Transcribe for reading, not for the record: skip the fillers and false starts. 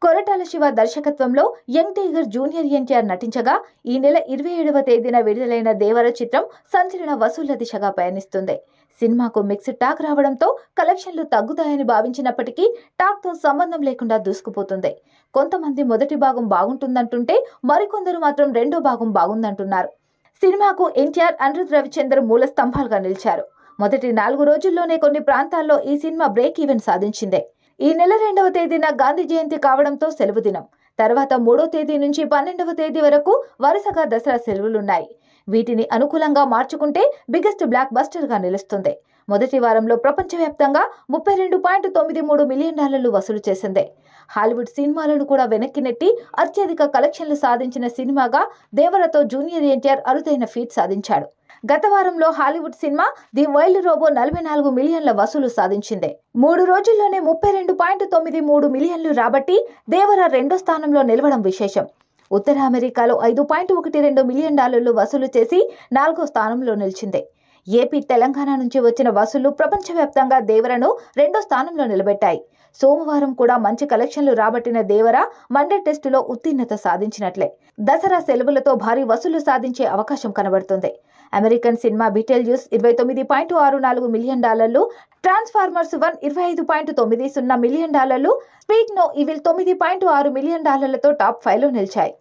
కొరటాల శివ దర్శకత్వంలో young tiger junior NTR నటించగా ఈ నెల 27వ తేదీన విడుదలైన దేవర చిత్రం సంచలన వసూళ్ల దిశగా పయనిస్తుంది. సినిమాకు మిక్స్డ్ టాక్ రావడంతో కలెక్షన్లు తగ్గుతాయని భావించినప్పటికీ టాక్ తో సంబంధం లేకుండా దూసుకుపోతుంది. కొంతమంది మొదటి భాగం బాగుంటుందంటుంటే మరికొందరు మాత్రం రెండో భాగం బాగుందంటున్నారు. సినిమాకు ఎన్టీఆర్, అనిరుద్ రవిచందర్ మూల స్తంభాలుగా నిలిచారు. మొదటి 4 రోజుల్లోనే కొన్ని ప్రాంతాల్లో ఈ సినిమా బ్రేక్ ఈవెన్ సాధించింది. ఈ నెల 2వ తేదీన గాంధీ జయంతి కావడంతో సెలవు దినం. తర్వాత 3వ తేదీ నుంచి 12వ తేదీ వరకు వరుసగా దసరా సెలవులున్నాయి. వీటిని అనుకూలంగా మార్చుకుంటే బిగ్గెస్ట్ బ్లాక్ బస్టర్ గా నిలుస్తుంది. మొదటి వారంలో ప్రపంచవ్యాప్తంగా $32.93 మిలియన్ వసూలు చేసింది. హాలీవుడ్ సినిమాలను కూడా వెనక్కి నెట్టి అత్యధిక కలెక్షన్లు సాధించిన సినిమాగా దేవరతో జూనియర్ ఎన్టీఆర్ అరుదైన ఫీట్ సాధించాడు. గత వారంలో Hollywood cinema the wild robot 44 మిలియన్ల వసూలు సాధించింది. 3 రోజుల్లోనే $32.93 మిలియన్లు రాబట్టి దేవర రెండో స్థానంలో నిలవడం విశేషం. ఉత్తర అమెరికాలో $5.12 మిలియన్ వసూలు చేసి 4వ స్థానంలో నిలిచింది. ఏపీ, తెలంగాణ నుంచి వచ్చిన వసూళ్లు ప్రపంచవ్యాప్తంగా దేవరను రెండో స్థానంలో నిలబెట్టాయి. సోమవారం కూడా మంచి కలెక్షన్లు రాబట్టిన దేవర మండే టెస్టులో ఉత్తీర్ణత సాధించినట్లే. దసరా సెలవులతో భారీ వసూలు సాధించే అవకాశం కనబడుతుంది. American cinema Beetlejuice $29.64 million, Transformers 1 $25.90 million, Speak No Evil $9.6 million top 5లో నిలిచాయి.